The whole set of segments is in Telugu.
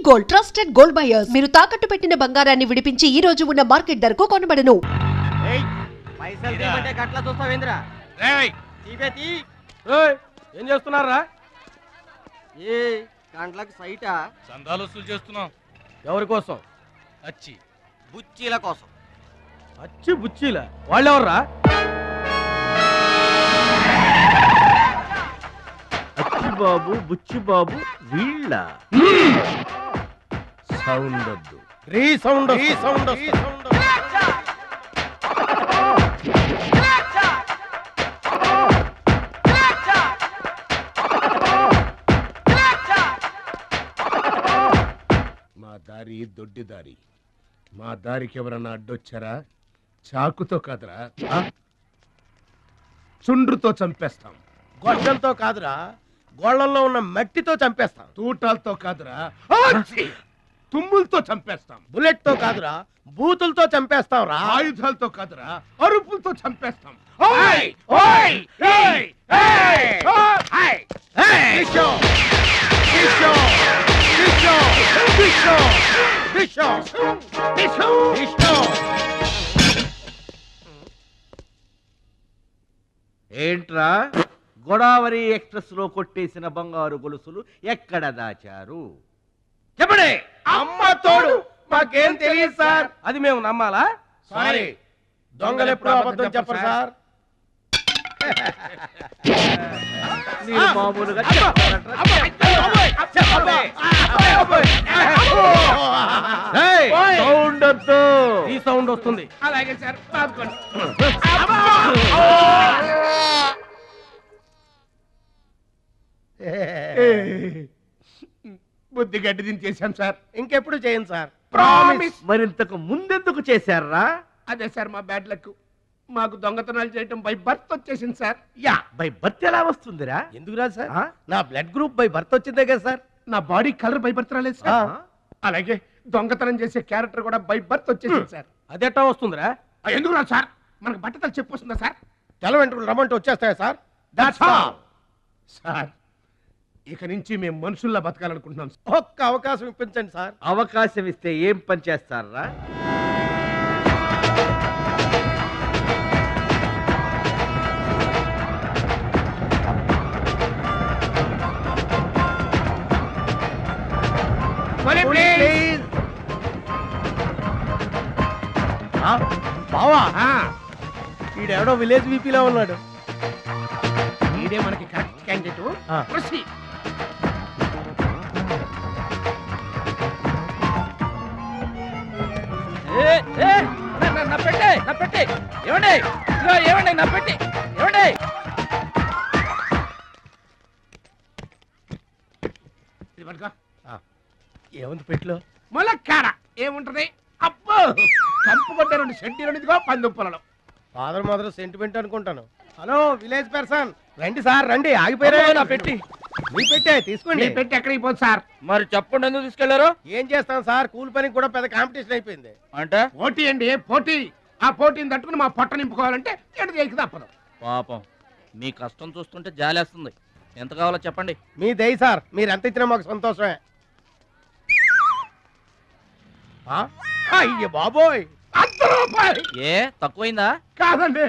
Gold, trusted gold buyers. మీరు తాకట్టు పెట్టిన బంగారాన్ని విడిపించి ఈ రోజు ఉన్న మార్కెట్ ధరకు కొనబడను. ఏం చేస్తున్నారా? ఏ గంటలకు సైటా చందాలు వసూలు చేస్తున్నాం. ఎవరి కోసం? అచ్చి బుచ్చీల కోసం. అచ్చి బుచ్చీల వాళ్ళెవర్రా? అచ్చి బాబు బుచ్చి బాబు వీళ్ళ సౌండ్ వద్దు, రీసౌండ్ మా దారి దొడ్డి దారి. మా దారికి ఎవరన్నా అడ్డొచ్చారా చాకుతో కాదురా, చుండ్రుతో చంపేస్తాం. గొడ్డలతో కాదురా, గోళ్లలో ఉన్న మట్టితో చంపేస్తాం. తూటాలతో కాదురా, తుమ్ములతో చంపేస్తాం. బుల్లెట్ తో కాదురా, బూతులతో చంపేస్తాం రా. ఆయుధాలతో కాదురా, అరుపులతో చంపేస్తాం. ఏంట్రా గోదావరి ఎక్స్ప్రెస్ లో కొట్టేసిన బంగారు గొలుసులు ఎక్కడ దాచారు? చెప్పండి. అమ్మ తోడు మాకేం తెలియదు సార్. అది మేము నమ్మాలా? సారీ, దొంగలు ఎప్పుడు అబద్ధం చెప్పరు సార్. మీరు మామూలుగా సౌండ్ వద్దు. ఈ సౌండ్ వస్తుంది. అలాగే సార్, బుద్ధి గడ్డి దించేశాం సార్. ఇంకెప్పుడు చేయండి సార్. ప్రామిస్. మరింతకు ముందెందుకు చేశారా? అదే సార్ మా బ్యాడ్ లక్. మాకు దొంగతనాలు చేయటం బై బర్త్ వచ్చేసింది సార్. యా, బై బర్త్ ఎలా వస్తుందిరా? ఎందుకు రాదు సార్? నా బ్లడ్ గ్రూప్ బై బర్త్ వచ్చిందే కదా సార్. నా బాడీ కలర్ బై బర్త్ రాలేదు సార్. అలాగే దొంగతనం చేసే క్యారెక్టర్ కూడా బై బర్త్ వచ్చేసింది సార్. అదెట్టా వస్తుందిరా? ఎందుకు రాదు సార్? మనకు బట్టతలు చెప్పు వస్తుందా సార్? తెల్ల వెంట్రుకలు రమ్మంటే వచ్చేస్తాయా సార్? That's all sir. ఇక నుంచి మేము మనుషుల్లా బతకాలనుకుంటున్నాం సార్. ఒక్క అవకాశం ఇప్పించండి సార్. అవకాశం ఇస్తే ఏం పని చేస్తారా? బావా, ఈడెవడో విలేజ్ వీపీలో ఉన్నాడు. ఇదే మనకి కరెక్ట్ క్యాండిడేట్. ప్రొసీడ్. ఏముంది పెట్లో? ములక్కాడ ఏముంటది? అబ్బో, కంపు కొట్టే 2 సెంటీలు పందుప్పలలో. ఫాదర్ మదర్ సెంటిమెంట్ అనుకుంటాను. హలో విలేజ్ పర్సన్, రండి సార్ రండి. ఆగిపోయారా నా పెట్టి? మీ పెట్టే తీసుకోండి. మీ పెట్టి ఎక్కడికి పోదు సార్? మరి చెప్పండి, ఎందుకు తీసుకెళ్లారు? ఏం చేస్తాం సార్, కూలి పనికి కూడా పెద్ద కాంపిటీషన్ అయిపోయింది. అంటే పోటీ అండి, పోటీ. ఆ పోటీని తట్టుకుని మా పొట్ట నింపుకోవాలంటే ఎటు చేయక తప్పదు. పాపం, మీ కష్టం చూస్తుంటే జాలేస్తుంది. ఎంత కావాలో చెప్పండి. మీ దయ సార్, మీరు ఎంత ఇచ్చినా మాకు సంతోషమే. అయ్య బాబోయ్, ₹100. ఏ తక్కువైందా? కాదండి,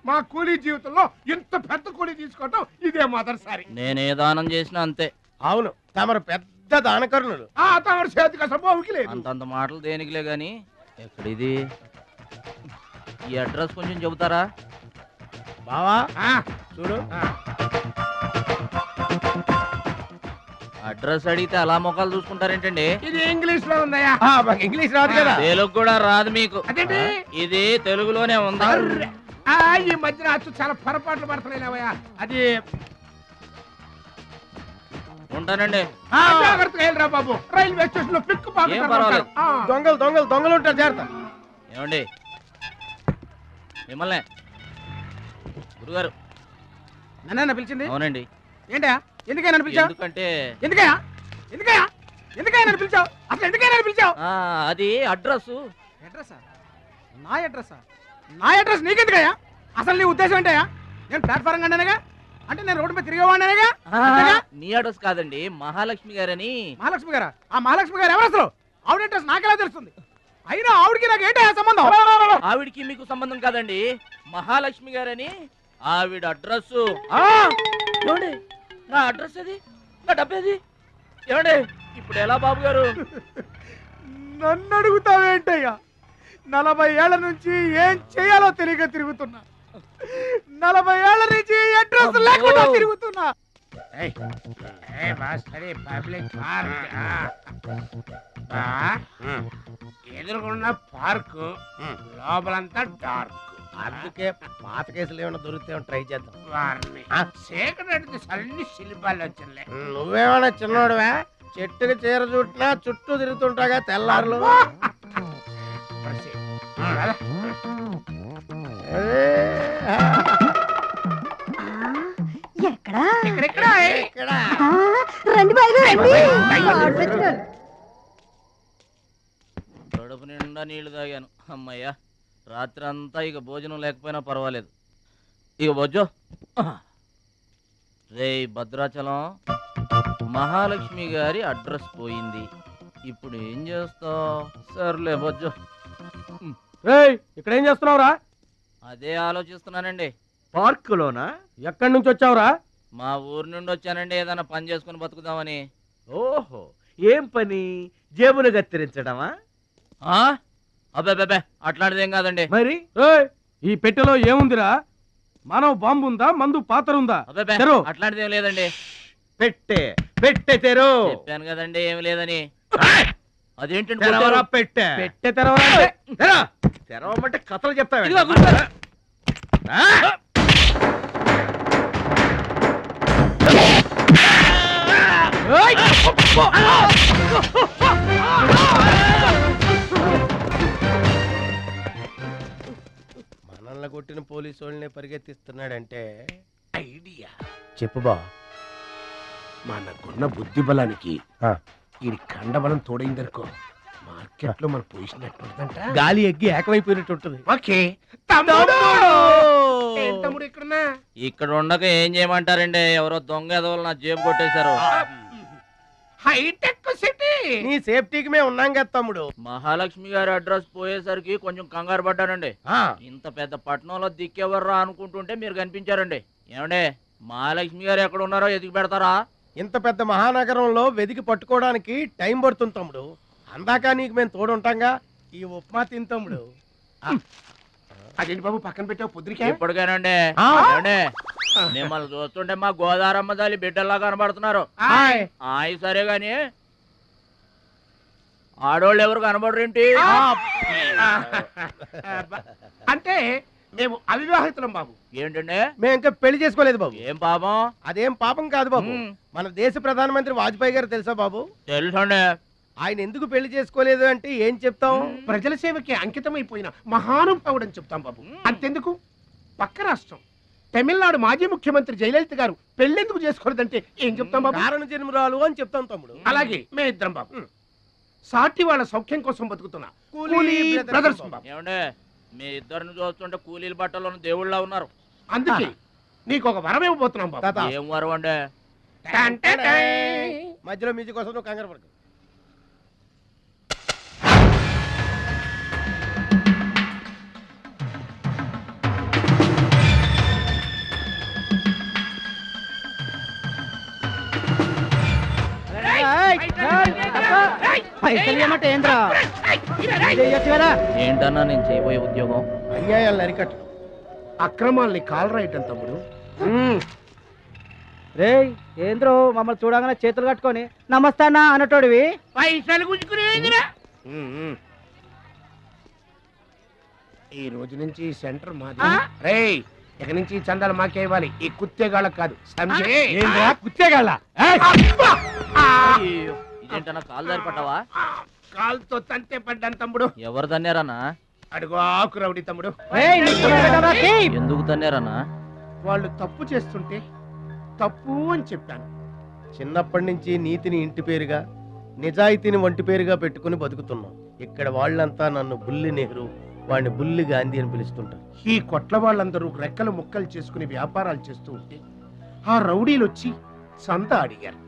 మా కూలీ జీవితంలో ఇంత పెద్ద కూలీ తీసుకోవటం ఇదే మొదటిసారి. నేనే దానం చేసినా అంతే. అవును, తమరు పెద్ద దానకరుణులు. ఆ తమరి చేతికి అసలు బావుకి లేదు. అంతంత మాటలు దేనికిలే గాని, ఎక్కడిది? ఈ అడ్రస్ కొంచెం చెబుతారా? బావా ఆ, చూడు. అడ్రస్ అడిగితే అలా మొక్కలు చూసుకుంటారేంటండి? ఇది ఇంగ్లీష్ లో ఉందయ్యా. మాకు ఇంగ్లీష్ రాదు కదా. తెలుగు కూడా రాదు మీకు. అదేంటి? ఇది తెలుగులోనే ఉంది. అర్రె. ఈ మధ్యన అచ్చు చాలా పొరపాట్లు పడుతున్నాయివయ్యా. అది ఉంటానండి. జాగ్రత్తగా వెళ్ళరా బాబు. రైల్వే స్టేషన్ లో పిక్ ఏం పర్వాలేదు. దొంగలు దొంగలు దొంగలు ఉంటారు, జాగ్రత్త. ఏమండి, మిమ్మల్ని గురుగారు నన్ను పిలిచింది? అవునండి. ఏంటయా? ఎందుకైనా పిలిచావు? ఎందుకంటే ఎందుకయ్యా? ఎందుకయ్యా? ఎందుకైనా పిలిచావు? అసలు ఎందుకైనా పిలిచావు? అది అడ్రస్. అడ్రస్సా? నా అడ్రస్సా? నా అడ్రస్ నీకెందుకయ్యా? అసలు నీ ఉద్దేశం ఏంటయ్యా? నేను ప్లాట్ఫారం కండానగా అంటే నేను రోడ్డు మీద తిరిగేవాడినేగా. నీ అడ్రస్ కాదండి, మహాలక్ష్మి గారని. మహాలక్ష్మి గారా? ఆ మహాలక్ష్మి గారు ఎవరు అసలు? ఆవిడ అడ్రస్ నాకెలా తెలుస్తుంది? అయినా ఆవిడకి నాకు ఏంటి సంబంధం? ఆవిడికి మీకు సంబంధం కాదండి, మహాలక్ష్మి గారని ఆవిడ అడ్రస్. ఏమండి నా అడ్రస్ అది, నా డబ్బేది? ఏమండి ఇప్పుడు ఎలా బాబు గారు? నన్ను అడుగుతావేంటయ్యా? 40 ఏళ్ల నుంచి ఏం చేయాలో తెలియక తిరుగుతున్నా. 40 ఏళ్ల నుంచి అడ్రస్ లేకుండా తిరుగుతున్నా. ఎదురుకున్న పార్కు లోపలంతా డార్క్. అందుకే పాత కేసులు ఏమైనా దొరికితే ట్రై చేద్దాం. వారిని చీకటి అన్ని శిల్పాలు వచ్చినాయి. నువ్వేమైనా చిన్నోడువా? చెట్టుకి చీర చుట్టినా చుట్టూ తిరుగుతుంటాగా తెల్లారులు. కడుపు నిండా నీళ్లు తాగాను, అమ్మయ్యా. రాత్రి అంతా ఇక భోజనం లేకపోయినా పర్వాలేదు. ఇక బొజ్జో. రే భద్రాచలం, మహాలక్ష్మి గారి అడ్రస్ పోయింది, ఇప్పుడు ఏం చేస్తావు? సర్లే బొజ్జో. ఇక్కడ ఏం చేస్తున్నావురా? అదే ఆలోచిస్తున్నానండి. పార్కులోనా? ఎక్కడి నుంచి వచ్చావురా? మా ఊరు నుండి వచ్చానండి, ఏదైనా పని చేసుకుని బతుకుదామని. ఓహో, ఏం పని? జేబులు కత్తిరించడమా? అబ్బే అట్లాంటిదేం కాదండి. మరి ఈ పెట్టెలో ఏముందిరా? మానవ బాంబు ఉందా? మందు పాత్ర ఉందా? అబ్బే అట్లాంటిదేం లేదండి. పెట్టే తెరు. చెప్పాను కదండి ఏమి లేదని. అదేంటండి తెరవరా పెట్టే. పెట్టె తెరవరా? తెరవమంటే కథలు చెప్తావా? ఇదిగో కూర్చో. మనల్ని కొట్టిన పోలీసు వాళ్ళని పరిగెత్తిస్తున్నాడంటే ఐడియా. చెప్పు బా. మనకున్న బుద్ధి బలానికి ఈ కండబలం తోడైందనుకో, మార్కెట్ లో మన పొజిషన్ ఎట్లుంటుందంట? గాలి ఎగ్గి ఏకమైపోయినట్టు ఉంటుంది. ఓకే తమ్ముడు. ఏం తమ్ముడు ఇక్కడున్నా? ఇక్కడ ఉండక ఏం చేయమంటారండి? ఎవరో దొంగ ఎదవలు నా జేబు కొట్టేశారు. Hitech city. నీ సేఫ్టీకి మేము ఉన్నాం కదా తమ్ముడు. మహాలక్ష్మి గారి అడ్రస్ పోయేసరికి కొంచెం కంగారు పడ్డానండి. ఇంత పెద్ద పట్టణంలో దిక్కెవర్రా అనుకుంటుంటే మీరు కనిపించారండి. ఏమండే, మహాలక్ష్మి గారు ఎక్కడ ఉన్నారో ఎదిగి పెడతారా? ఇంత పెద్ద మహానగరంలో వెదికి పట్టుకోవడానికి టైం పడుతుంది తమ్ముడు. అందాక నీకు మేము తోడుంటాంగా. ఈ ఉప్మా తిని తమ్ముడు. అదేంటి బాబు పక్కన పెట్టావు పొద్దురికే? ఇప్పటికేనండి. ఏమండే, మిమ్మల్ని చూస్తుంటే మా గోదారమ్మ తల్లి బిడ్డల్లా కనబడుతున్నారు. ఆయి సరే గాని ఆడోళ్ళు ఎవరు కనబడరేంటి? అంటే మేము అవివాహితులం బాబు. ఏంటండి? మేము ఇంకా పెళ్లి చేసుకోలేదు బాబు. ఏం పాపం? అదేం పాపం కాదు బాబు. మన దేశ ప్రధానమంత్రి వాజ్పేయి గారు తెలుసా బాబు? తెలుసండి. ఆయన ఎందుకు పెళ్లి చేసుకోలేదు అంటే ఏం చెప్తాం? ప్రజల సేవకి అంకితమైపోయిన మహానుభావుడు అని చెప్తాం బాబు. అంతెందుకు, పక్క రాష్ట్రం తమిళనాడు మాజీ ముఖ్యమంత్రి జయలలిత గారు పెళ్ళెందుకు చేసుకోలేదంటే ఏం చెప్తాం బాబు? కారణ జన్మరాలు అని చెప్తాం తమ్ముడు. అలాగే మే ఇద్దరం బాబు సాటి వాళ్ళ సౌఖ్యం కోసం బతుకుతున్నా కూలీ బ్రదర్స్ బాబు. ఏమండే, మీ ఇద్దరిని చూస్తుంటే కూలీల బట్టలను దేవుళ్ళ ఉన్నారు. అందుకే నీకు ఒక వరం ఇవ్వబోతున్నాం బాబు. తాత. ఏం వరం అండే? మధ్యలో మ్యూజిక్ కోసం నువ్వు కంగారు పడకు. ఏంటన్నా నేను చేయబోయే ఉద్యోగం? అన్యాయాలను అరికట్టు. అక్రమాల్ని కాలరాయటం తమ్ముడు. రే ఏంద్రో మమ్మల్ని చూడగానే చేతులు కట్టుకొని నమస్తానా అన్నటోడివి. పైసలు గుంజుకునేదిరా. ఈ రోజు నుంచి సెంటర్ మాది. రేయ్, ఇక నుంచి చందాలు మాకే ఇవ్వాలి, ఈ కుత్తేగాళ్ళకి కాదు. కుత్తేగాళ్ళ ఇదేంటన్నా కాలు దారి పడ్డావా? కాలుతో తంతే పడ్డాను తమ్ముడు. ఎవరు తన్నారన్నా? అడుగు ఆకు రౌడీ తమ్ముడు. ఎందుకు తన్నారన్నా? వాళ్ళు తప్పు చేస్తుంటే తప్పు అని చెప్పాను. చిన్నప్పటి నుంచి నీతిని ఇంటి పేరుగా, నిజాయితీని వంటి పేరుగా పెట్టుకుని బతుకుతున్నాం. ఇక్కడ వాళ్ళంతా నన్ను బుల్లి నెహ్రూ, వాడిని బుల్లి గాంధీ అని పిలుస్తుంటారు. ఈ కొట్ల వాళ్ళందరూ రెక్కలు ముక్కలు చేసుకుని వ్యాపారాలు చేస్తూ ఉంటే ఆ రౌడీలు వచ్చి సంత అడిగారు.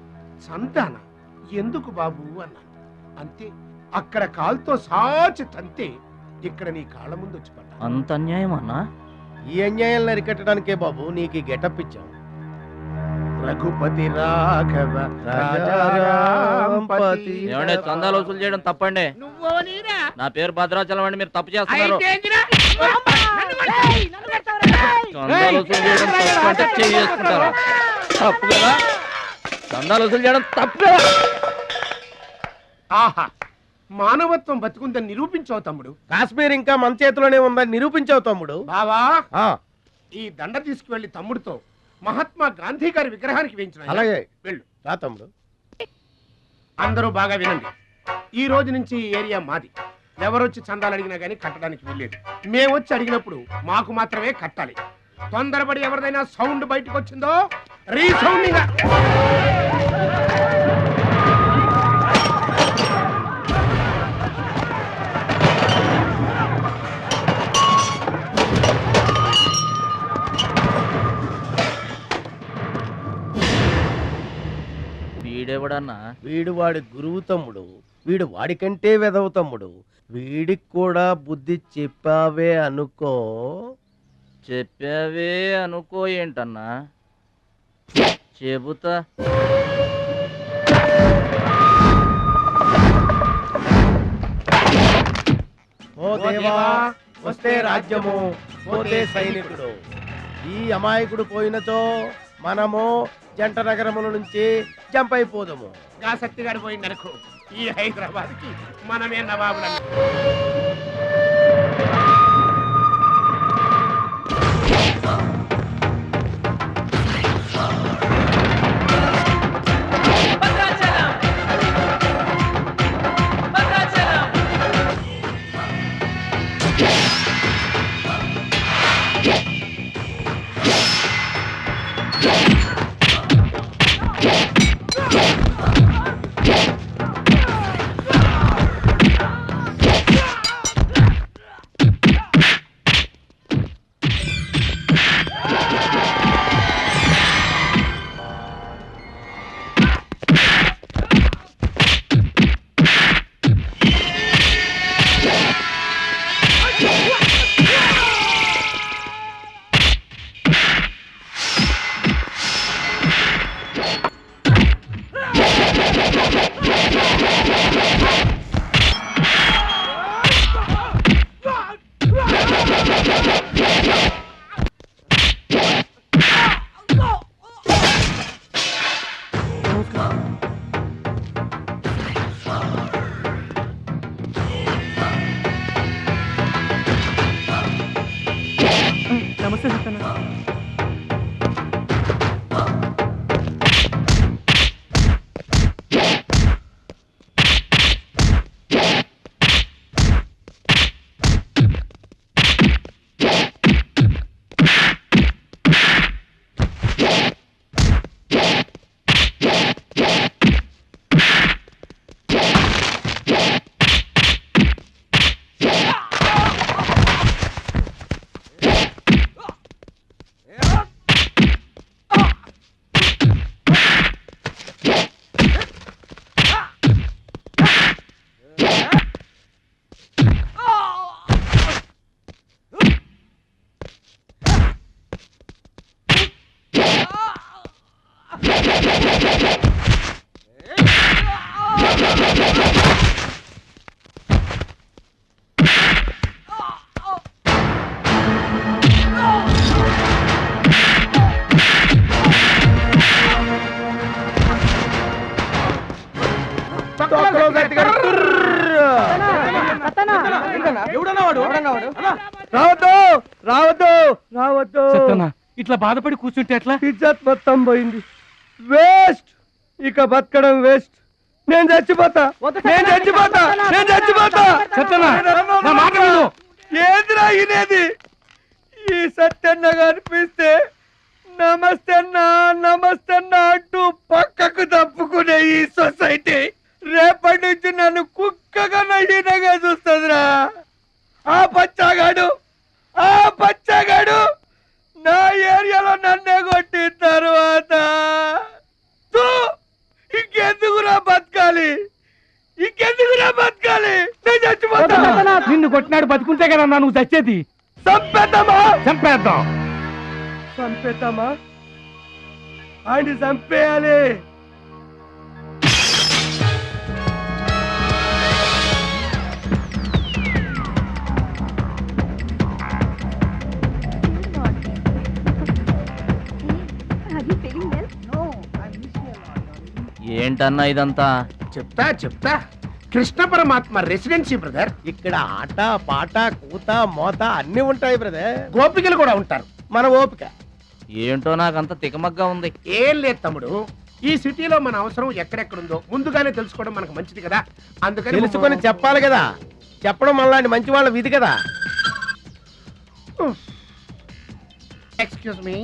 సంతాన ఎందుకు బాబు అన్నాను. అంతే, అక్కడ కాలుతో సాచి తంతే ఇక్కడ నీ కాళ్ళ ముందు వచ్చి పడ్డా. అంత అన్యాయం అన్నా? ఈ అన్యాయాలను అరికట్టడానికే బాబు నీకు గెటప్ ఇచ్చాం. రఘుపతి రాఘవ రాజారాంపతి. ఏమంటే చందాలు వసూలు చేయడం తప్పండి. నువ్వు నీరా నా పేరు భద్రాచలం అండి, మీరు తప్పు చేస్తున్నారు. అయితే ఏందిరా? చందాలు వసూలు చేయడం తప్పు అంటే చేసుకుంటారా? తప్పు కదా, చందాలు వసూలు చేయడం తప్పు కదా. ఆహా, మానవత్వం బతుకుందని నిరూపించావు తమ్ముడు. కాశ్మీర్ ఇంకా మన చేతిలోనే ఉందని నిరూపించావు తమ్ముడు. బావా, ఆ, ఈ దండ తీసుకువెళ్లి తమ్ముడితో మహాత్మా గాంధీ గారి విగ్రహానికి వేయించిన. అలాగే వెళ్ళు. రా తమ్ముడు. అందరూ బాగా వినండి. ఈ రోజు నుంచి ఈ ఏరియా మాది. ఎవరొచ్చి చందాలు అడిగినా గానీ కట్టడానికి వీల్లేదు. మేమొచ్చి అడిగినప్పుడు మాకు మాత్రమే కట్టాలి. తొందరపడి ఎవరిదైనా సౌండ్ బయటకు వచ్చిందో రీసౌండింగ్. వీడెవడన్నా? వీడు వాడి గురువు తమ్ముడు. వీడు వాడికంటే వెదవు తమ్ముడు. వీడికి కూడా బుద్ధి చెప్పావే అనుకో. చెప్పావే అనుకో ఏంటన్నా? చెబుతా. ఓ దేవా, వస్తే రాజ్యము, పోతే సైనికుడు. ఈ అమాయకుడు పోయినతో మనము జంట నగరముల నుంచి జంప్ అయిపోదాము. గా సత్తిగాడు పోయిందనుకో, ఈ హైదరాబాద్ కి మనమే నవాబులం. నమస్తే సత్తన్న. రావద్దు రావద్దు రావద్దు. ఇట్లా బాధపడి కూర్చుంటే ఎట్లా? ఇజ్జత్ మొత్తం పోయింది. వేస్ట్, ఇక బతకడం వేస్ట్. నేను చచ్చిపోతా, నేను చచ్చిపోతా, నేను చచ్చిపోతా. ఏందిరా ఇనేది? ఈ సత్యన్న కనిపిస్తే నమస్తే అన్నా నమస్తే అన్నా అంటూ పక్కకు తప్పుకునే ఈ సొసైటీ రేపటి నుంచి నన్ను కుక్కగా నహీనగా చూస్తుందిరా. ఆ పచ్చాగాడు నా ఏరియాలో నన్నే కొట్టిన తర్వాత నిన్ను కొట్టినాడు బతుకుంటే కదన్నా నువ్వు చచ్చేది. చంపేద్దామా చంపేద్దాం. చంపేద్దామా ఆయన చంపేయాలి. ఏంటన్నా ఇదంతా? చెప్తా కృష్ణ పరమాత్మ రెసిడెన్సీ బ్రదర్. ఇక్కడ ఆట పాట కూత మోత అన్ని ఉంటాయి బ్రదర్. గోపికలు కూడా ఉంటారు. మన ఓపిక. ఏంటో నాకంత తికమగ్గా ఉంది. ఏం లేదు తమ్ముడు, ఈ సిటీలో మన అవసరం ఎక్కడెక్కడుందో ముందుగానే తెలుసుకోవడం మనకు మంచిది కదా. అందుకని తెలుసుకొని చెప్పాలి కదా. చెప్పడం మనలాంటి మంచి వాళ్ళ విధి కదా. ఎక్స్క్యూజ్ మీ,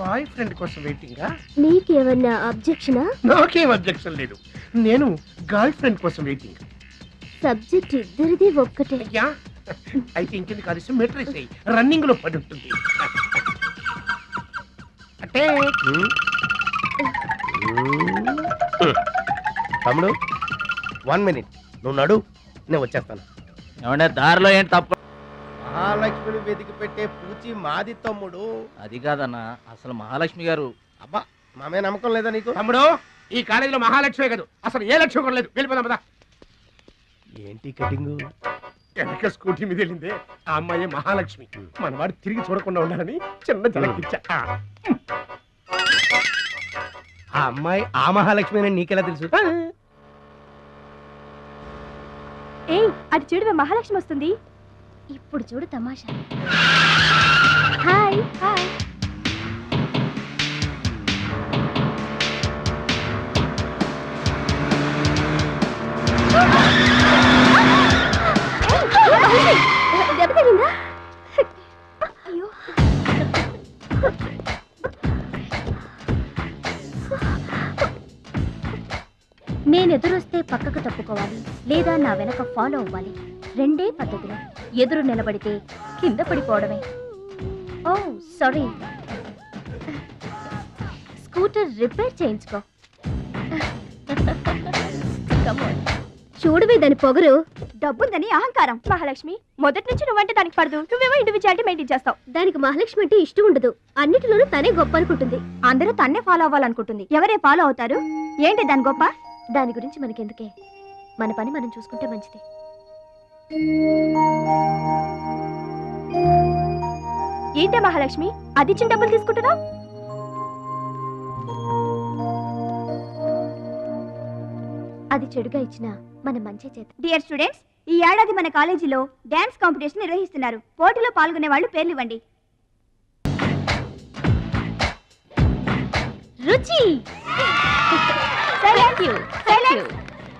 బాయ్ ఫ్రెండ్ కోసం వెయిటింగా? నీకేమన్నా అబ్జెక్షనా? నాకేం అబ్జెక్షన్ లేదు, నేను గర్ల్ ఫ్రెండ్ కోసం వెయిటింగ్. సబ్జెక్ట్ ఇద్దరిది ఒక్కటే. అయ్యా అయితే ఇంకెందుకు కలిసి మెట్రిస్ అయ్యి రన్నింగ్ లో పడి ఉంటుంది. అంటే తమ్ముడు 1 minute నువ్వు నడు, నేను వచ్చేస్తాను. ఏమంటే దారిలో ఏంటి తప్ప? మహాలక్ష్మిని వెతికి పెట్టే పూచి మాది తమ్ముడు. అది కాదన్నా, అసలు మహాలక్ష్మి గారు. అబ్బా మామే నమ్మకం లేదా నీకు? తమ్ముడు, ఈ కాలేజీలో మహాలక్ష్మే కాదు అసలు ఏ లక్ష్యం కూడా లేదు. వెళ్ళిపోదాం పద. ఏంటి కటింగ్? వెనక స్కూటీ మీద వెళ్ళిందే ఆ అమ్మాయి మహాలక్ష్మి. మనవాడు తిరిగి చూడకుండా ఉండాలని చిన్న జలకిచ్చా. ఆ అమ్మాయి ఆ మహాలక్ష్మి అని నీకెలా తెలుసు? ఏయ్, అటు చూడు, మహాలక్ష్మి వస్తుంది. ఇప్పుడు చూడు తమాషా. Hi hi. దెబ్బ తగిలిందా? అయ్యో. నేను ఎదురొస్తే పక్కకు తప్పుకోవాలి, లేదా నా వెనక ఫాలో అవ్వాలి. రెండే పద్ధతులు. ఎదురు నిలబడితే కింద పడిపోవడమే. ఓ సారీ, స్కూటర్ రిపేర్ చేయించుకో. చూడవే దాని పొగరు. డబ్బుందని అహంకారం. మహాలక్ష్మి, మొదటి నుంచి నువ్వంటే దానికి పడదు. నువ్వేమో ఇండివిజువాలిటీ మెయింటైన్ చేస్తావు. దానికి మహాలక్ష్మి అంటే ఇష్టం ఉండదు. అన్నిటిలోనూ తనే గొప్ప అనుకుంటుంది. అందరూ తన్నే ఫాలో అవ్వాలనుకుంటుంది. ఎవరే ఫాలో అవుతారు? ఏంటి దాని గొప్ప? దాని గురించి మనకెందుకే, మన పని మనం చూసుకుంటే మంచిది. ఏంటే మహాలక్ష్మి, అది ఇచ్చిన డబ్బులు తీసుకుంటున్నావు? అది చెడుగా ఇచ్చిన మన మంచి చేత. డియర్ స్టూడెంట్స్, ఈ ఏడాది మన కాలేజీలో డాన్స్ కాంపిటీషన్ నిర్వహిస్తున్నారు. పోటీలో పాల్గొనే వాళ్ళు పేర్లు ఇవ్వండి. రుచి.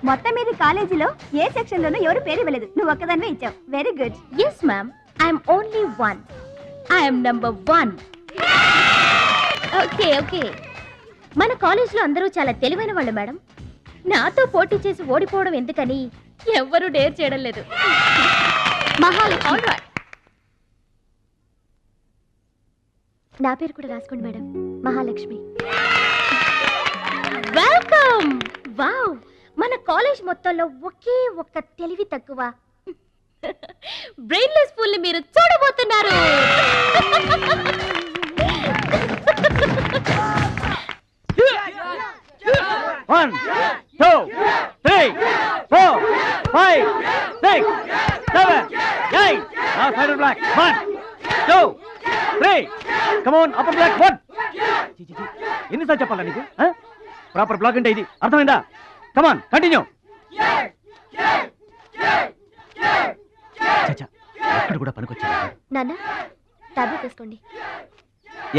మొత్తం మీద కాలేజీలో ఏ సెక్షన్ లోనూ ఎవరు పేరు ఇవ్వలేదు. నువ్వు ఒక్కదానివే ఇచ్చావు. Very good. Yes ma'am, I'm only one. I'm number 1. Okay okay. మన కాలేజీలో అందరూ చాలా తెలివైన వాళ్ళు మేడం. నాతో పోటీ చేసి ఓడిపోవడం ఎందుకని ఎవ్వరూ డేర్ చేయడం లేదు. మహాలక్ష్మి. నా పేరు కూడా రాసుకోండి మేడం, మహాలక్ష్మి. వెల్కమ్. వావ్, మన కాలేజ్ మొత్తంలో ఒకే ఒక్క తెలివి తక్కువ బ్రెయిన్లెస్ ఫుల్ ని మీరు చూడబోతున్నారు. One, two, three, 4, 5, 6, 7, 8. Now side black. 1, 2, 3. Come on, upper black. 1. ఎన్నిసార్లు చెప్పాలా నీకు? ప్రాపర్ బ్లాక్ అంటే ఇది, అర్థమైందా? కమాన్ కంటిన్యూ. ఎక్కడ కూడా పనికొచ్చా నాన్న? టాబ్లెట్ తీసుకోండి.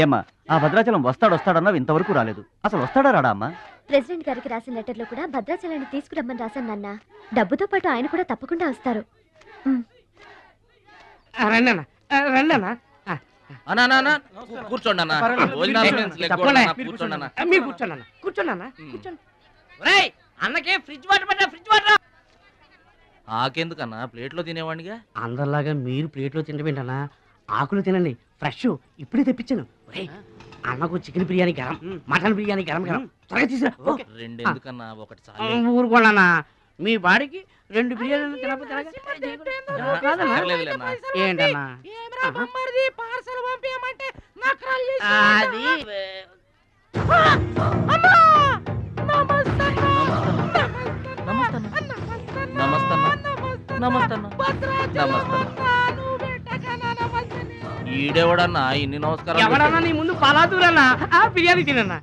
ఏమ్మా, ఆ భద్రాచలం వస్తాడన్నావు, ఇంతవరకు రాలేదు. అసలు వస్తాడా రాడా అమ్మా? ప్రెసిడెంట్ గారికి రాసిన లెటర్లో కూడా భద్రాచలాన్ని తీసుకురమ్మని రాశాను నాన్న. డబ్బుతో పాటు ఆయన కూడా తప్పకుండా వస్తారు. కూర్చోండి అన్న. అన్నకే ఫ్రిడ్జ్ వాటర్ పడ్డా, ఫ్రిడ్జ్ వాటర్. ఆకెందుకన్నా, ప్లేట్లో తినేవాడిగా. అందరిలాగా మీరు ప్లేట్లో తినబెట్టనా? ఆకులు తినండి, ఫ్రెష్ ఇప్పుడే తెప్పించాను. అన్నకు చికెన్ బిర్యానీ గరం, మటన్ బిర్యానీ గరం గరం. త్వరగా తీసుకురా. రెండు ఎందుకన్నా, ఒకటి చాలు. ఊరుకోండి. మీ బాడీకి 2 బిర్యానీలు తినకపోతే పర్లేదులే అన్న. ఏంటన్నా అది ఈడెవడన్నా ఇన్ని నమస్కారం ఎవడన్నా నీ ముందు పలాదూరన్నా బిర్యానీ తినన్నా.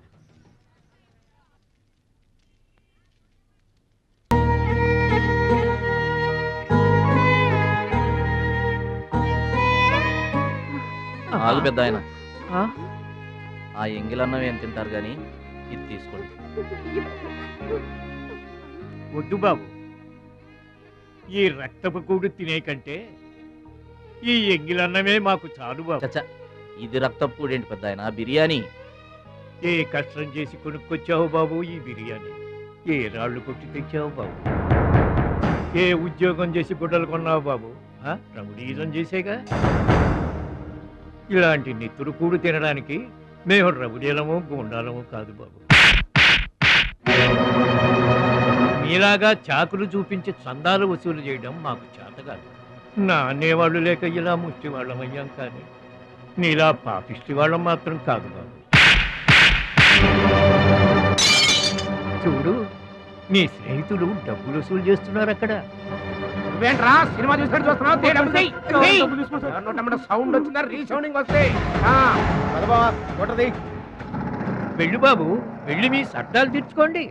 ఆగు పెద్ద ఆయన. ఆ ఎంగిలన్నం ఏం తింటారు గాని ఇది తీసుకోండి. వద్దు బాబు, ఈ రక్తపు కూడు తినే కంటే ఈ ఎంగిలన్నమే మాకు చాలు బాబు. చచ్చా, ఇది రక్తపు కూడేంటి పెద్ద ఆయన, బిర్యానీ. ఏ కష్టం చేసి కొనుక్కొచ్చావు బాబు ఈ బిర్యానీ? ఏ రాళ్ళు కొట్టి తెచ్చావు బాబు? ఏ ఉద్యోగం చేసి గుడ్డలు కొన్నావు బాబు? రౌడీజం చేసేగా. ఇలాంటి నెత్తురు కూడు తినడానికి మేము రౌడీలము గుండాలము కాదు బాబు. మీలాగా చాకులు చూపించి చందాలు వసూలు చేయడం మాకు చేత కాదు. నా అనేవాళ్ళు లేక ఇలా ముష్టి వాళ్ళం అయ్యాం, కానీ నీలా పాపిష్టి వాళ్ళం మాత్రం కాదు బాబు. చూడు, నీ స్నేహితులు డబ్బులు వసూలు చేస్తున్నారు అక్కడ. నువ్వేంట్రా సినిమా చూసినట్టు చూస్తున్నావు? సౌండ్ వచ్చిందా? రీసౌండింగ్ వస్తే పదబావా కొట్టది. వెళ్ళు బాబు, వెళ్ళి మీ సర్దాలు తీర్చుకోండి.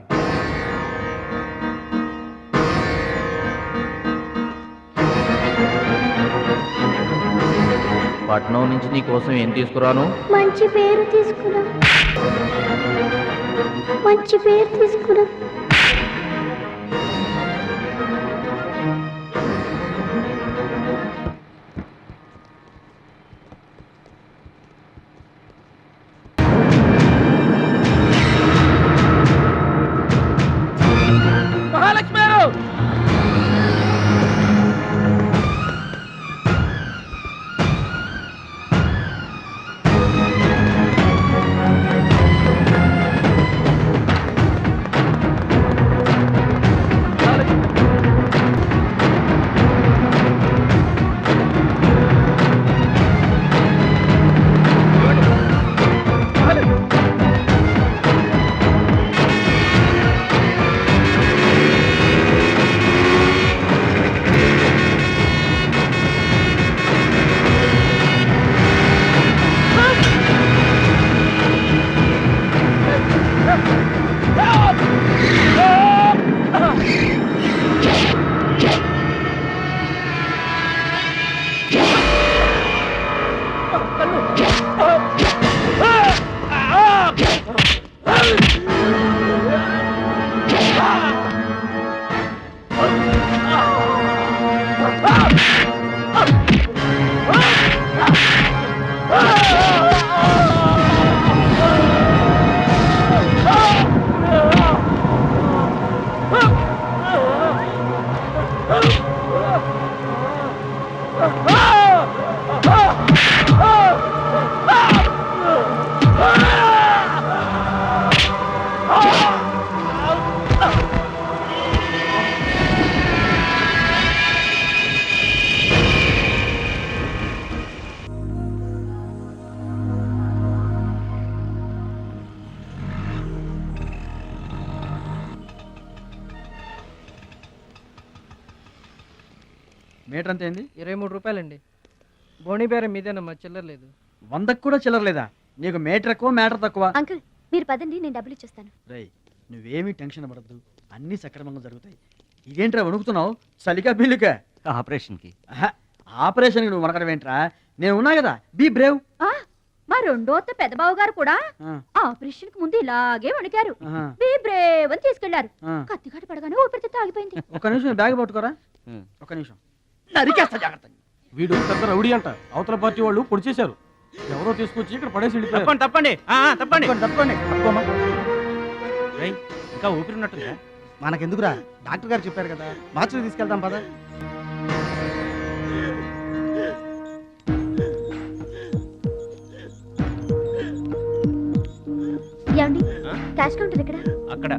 పట్నం నుంచి నీ కోసం ఏం తీసుకురాను? మంచి పేరు తీసుకురా, మంచి పేరు తీసుకురా. మహాలక్ష్మి గారు! మీటర్ అంత ఏంది? 23 రూపాయలండి. బోణి బేరం మీదేనమ్మా, చిల్లర లేదు. 100కు కూడా చిల్లర లేదా? నీకు మీటర్ ఎక్కువ మ్యాటర్ తక్కువ. అంకుల్ మీరు పదండి, నేను డబ్బులు ఇచ్చేస్తాను. రేయ్, నువ్వేమీ టెన్షన్ పడద్దు, అన్నీ సక్రమంగా జరుగుతాయి. ఇదేంట్రా వణుకుతున్నావు? చలికా బిల్లుకా? ఆపరేషన్కి. ఆపరేషన్కి నువ్వు వనకడం ఏంట్రా? నేను ఉన్నా కదా, బీ బ్రేవ్. మా రెండో పెద్దబావ గారు కూడా ఆపరేషన్ కి ముందు ఇలాగే వణికారు. బీ బ్రేవ్ అని తీసుకెళ్లారు. కత్తిగాట పడగానే ఊపిరితిత్తు ఆగిపోయింది. ఒక్క నిమిషం బ్యాగ్ పట్టుకోరా. ఒక్క నిమిషం, నరికేస్తా జాగ్రత్త. వీడు పెద్ద రౌడీ అంట, అవతల పార్టీ వాళ్ళు పొడి చేశారు. ఎవరో తీసుకొచ్చి ఇక్కడ పడేసి వెళ్ళిపోయారు. తప్పండి తప్పండి తప్పండి. ఇంకా ఊపిరి ఉన్నట్టుందా? మనకెందుకురా, డాక్టర్ గారు చెప్పారు కదా, మార్చి తీసుకెళ్తాం పద. ఏమండి, క్యాష్ కౌంటర్ ఎక్కడ? అక్కడ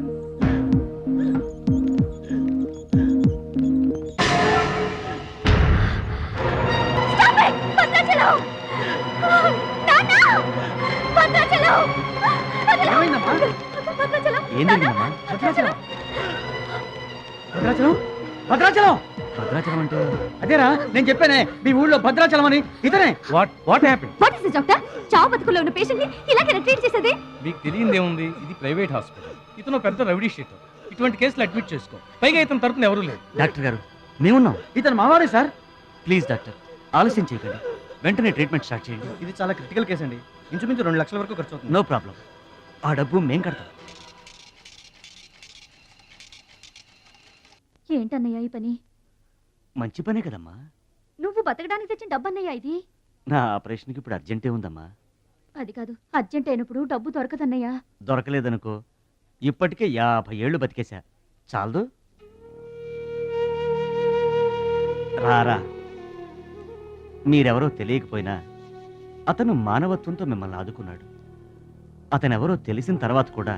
ఏం జరిగిందమ్మా? భద్రాచలం భద్రాచలం భద్రాచలం భద్రాచలం అంటే అదేరా నేను చెప్పానే మీ ఊళ్ళో భద్రాచలం అని. ఇతనే what happened? What is doctor? చావు బతుకుల్లో ఉన్న పేషెంట్ ని ఇలాగే ట్రీట్ చేసేది? మీకు తెలియదేముంది, ఇది ప్రైవేట్ హాస్పిటల్. ఇతను పెద్ద రౌడీ షీటర్. ఇటువంటి కేసులు అడ్మిట్ చేసుకో. పైగా ఇతను తరపున ఎవరూ లేదు. డాక్టర్ గారు మేమున్నాం. ఇతను మావాడే సార్. ప్లీజ్ డాక్టర్ ఆలస్యం చేయకండి, వెంటనే ట్రీట్మెంట్ స్టార్ట్ చేయండి. ఇది చాలా క్రిటికల్ కేసు అండి. ఇంచుమించు 2 లక్షల వరకు ఖర్చు అవుతుంది. నో ప్రాబ్లం, ఆ డబ్బు మేం కడతాం. ఏంటన్నయ్య ఈ పని? మంచి పనే కదమ్మా. నువ్వు బతకడానికి తెచ్చిన డబ్బన్నయ్య ఇది. నా ఆపరేషన్కి ఇప్పుడు అర్జెంటే ఉందమ్మా. అది కాదు, అర్జెంట్ అయినప్పుడు డబ్బు దొరకదన్నయ్య. దొరకలేదనుకో, ఇప్పటికే 50 ఏళ్ళు బతికేశా, చాలదు. రారా, మీరెవరో తెలియకపోయినా అతను మానవత్వంతో మిమ్మల్ని ఆదుకున్నాడు. అతనెవరో తెలిసిన తర్వాత కూడా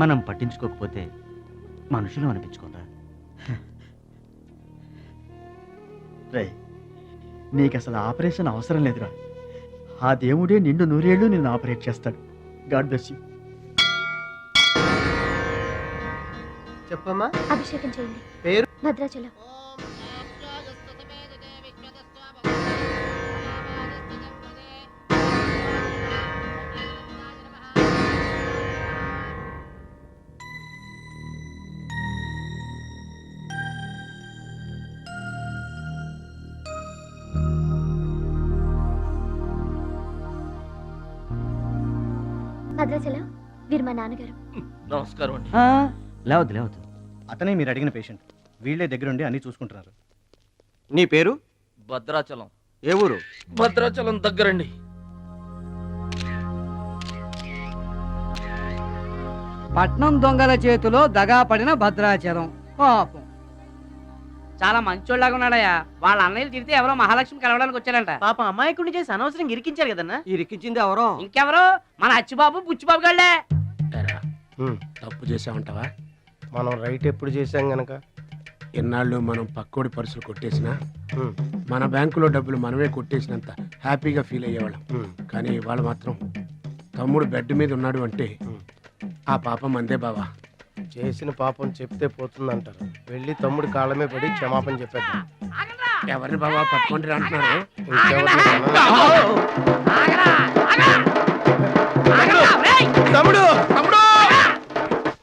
మనం పట్టించుకోకపోతే మనుషులు అనిపించుకోరా. నీకు అసలు ఆపరేషన్ అవసరం లేదురా. ఆ దేవుడే నిండు 100 ఏళ్ళు నిన్ను ఆపరేట్ చేస్తాడు. God bless you. చెప్పమ్మా. అభిషేకం చేయండి. పేరు? భద్రాచలం. భద్రాచలం, వీరు మా నాన్నగారు. నమస్కారం అండి. లేవద్దు లేవద్దు. అతనే మీరు అడిగిన పేషెంట్. వీళ్ళే దగ్గరుండి అన్ని చూసుకుంటున్నారు. నీ పేరు? భద్రాచలం. ఏ ఊరు? భద్రాచలం దగ్గరండి. పట్నం దొంగల చేతిలో దగా పడిన భద్రాచలం. పాపం చాలా మంచోళ్ళగా ఉన్నాడయ్యా. వాళ్ళ అన్నయ్యలు తిడితే ఎవరో మహాలక్ష్మి కలవడానికి వచ్చారంట. పాపం అమాయకుడిని చేసి అనవసరం ఇరికించారు కదన్నా. ఇరికించింది ఎవరో? ఇంకెవరు? మన అచ్చిబాబు బుచ్చిబాబు గాళ్ళే. తప్పు చేసామంటావా? మనం రైట్ ఎప్పుడు చేశాం గనక ఎన్నాళ్ళు మనం పక్కోడి పర్సులు కొట్టేసినా మన బ్యాంకులో డబ్బులు మనమే కొట్టేసినంత హ్యాపీగా ఫీల్ అయ్యేవాళ్ళం. కానీ వాళ్ళు మాత్రం తమ్ముడు బెడ్ మీద ఉన్నాడు అంటే ఆ పాపం అందే బావా. చేసిన పాపం చెప్తే పోతుందంటారు. వెళ్ళి తమ్ముడి కాళ్ళమే పడి క్షమాపణ చెప్పేద్దాం. ఎవరిని బావా పట్టుకుంటే అంటున్నారు? తమ్ముడు తమ్ముడు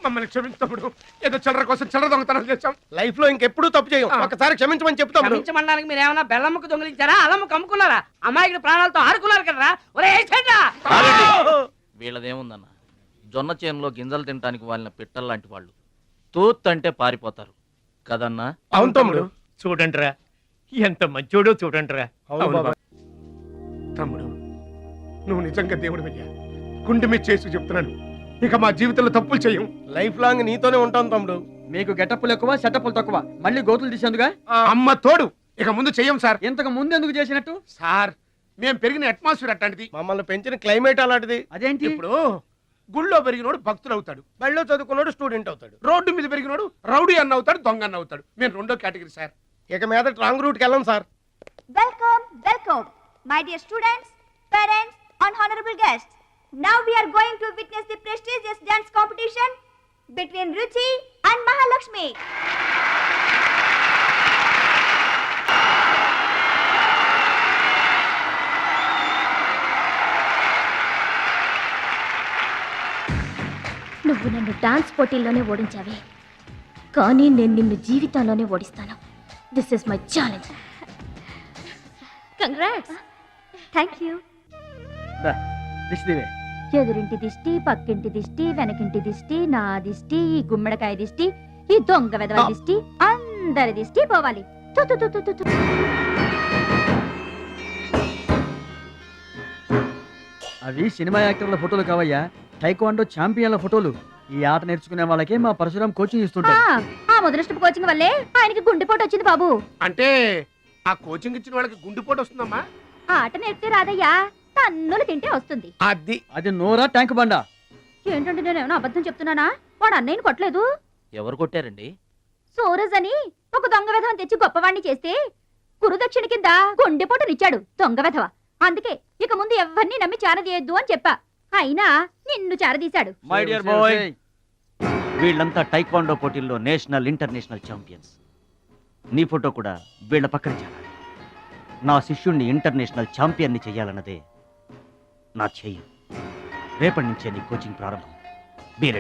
మమ్మల్ని క్షమించు తమ్ముడు. ఏదో చిల్లర కోసం చిల్లర దొంగతనం చేశాం. లైఫ్ లో ఇంకెప్పుడు తప్పు చేయం. ఒకసారి క్షమించమని చెప్తాం. క్షమించమనడానికి మీరు ఏమన్నా బెల్లమ్మకు దొంగిలించారా? అల్లమ్మకు అమ్ముకున్నారా? అమ్మాయికి ప్రాణాలతో ఆడుకున్నారు కదరా. ఒరే వీళ్ళదేముందన్న, జొన్న చేనులో గింజలు తినడానికి వాళ్ళ పిట్టల్లాంటి వాళ్ళు. తూత్ అంటే పారిపోతారు కదన్నా. అవును తమ్ముడు. చూడండిరా ఎంత మంచోడో చూడండిరా. తమ్ముడు నువ్వు నిజంగా దేవుడు అయ్యా. గుండె మీద చేసి చెప్తున్నాను, ఇక మా జీవితంలో తప్పులు చేయం. లైఫ్ లాంగ్ నీతోనే ఉంటాం తమ్ముడు. మీకు గెటప్పులు ఎక్కువ, సెటప్పులు తక్కువ. మళ్ళీ గోతులు తీసేందుగా అమ్మ తోడు. ఇక ముందు చెయ్యం సార్. ఇంతకు ముందు ఎందుకు చేసినట్టు? సార్ మేము పెరిగిన అట్మాస్ఫియర్ అట్లాంటిది. మమ్మల్ని పెంచిన క్లైమేట్ అలాంటిది. అదేంటి? ఇప్పుడు గుళ్ళో పెరిగినోడు భక్తుడు అవుతాడు, బడిలో చదువుకున్నాడు స్టూడెంట్ అవుతాడు, రోడ్డు మీద పెరిగినోడు రౌడీ అన్న అవుతాడు, దొంగ అన్న అవుతాడు. మేము రెండో కేటగిరీ సార్. ఇక మీద రాంగ్ రూట్కి వెళ్ళాం sir. Welcome, welcome, my dear students, parents, and honorable guests. Now we are going to witness the prestigious dance competition between Ruchi and Mahalakshmi. నువ్వు నన్ను డాన్స్ పోటీల్లోనే ఓడించావే, కానీ నేను నిన్ను జీవితంలోనే ఓడిస్తాను. This is my challenge. Congrats. Thank you. దిష్టివే. ఎదురింటి దిష్టి, పక్కింటి దిష్టి, వెనకింటి దిష్టి, నా దిష్టి, ఈ గుమ్మడికాయ దిష్టి, ఈ దొంగ వెధవ దిష్టి, అందరి దిష్టి పోవాలి. తు తు తు తు తు తు. అవి సినిమా యాక్టర్ల ఫోటోలు కావయ్యా, టైక్వాండో ఛాంపియన్ల ఫోటోలు. ఈ ఆట నేర్చుకునే వాళ్ళకి మా పరశురాం కోచింగ్ ఇస్తుంటారు. ఆ ముదనష్టపు కోచింగ్ వల్లే ఆయనకి గుండెపోటు వచ్చింది బాబు. అంటే ఆ కోచింగ్ ఇచ్చిన వాళ్ళకి గుండెపోటు వస్తుందమ్మా? ఆ ఆట నేర్పితే రాదయ్యా, తన్నులు తింటే వస్తుంది. అది నోరా ట్యాంక్ బండా? ఏంటంటే నేను ఏమైనా అబద్ధం చెప్తున్నానా? వాడు అన్నయ్యని కొట్టలేదు. ఎవరు కొట్టారండి? సూరజ్ అని ఒక దొంగ వెధవని తెచ్చి గొప్పవాణ్ణి చేస్తే గురుదక్షిణ కింద గుండెపోటునిచ్చాడు దొంగ వెధవ. అందుకే ఇక ముందు ఎవరిని నమ్మి చారదీయొద్దు అని చెప్పా. అయినా నిన్ను చారదీశాడు. మై డియర్ బాయ్, వీళ్ళంతా టైక్వాండో పోటీల్లో నేషనల్ ఇంటర్నేషనల్ ఛాంపియన్స్. నీ ఫోటో కూడా వీళ్ళ పక్కన చేరాలి. నా శిష్యుణ్ణి ఇంటర్నేషనల్ ఛాంపియన్ని చెయ్యాలన్నదే నా ధ్యేయం. రేపటి నుంచే నీ కోచింగ్ ప్రారంభం. Be ready.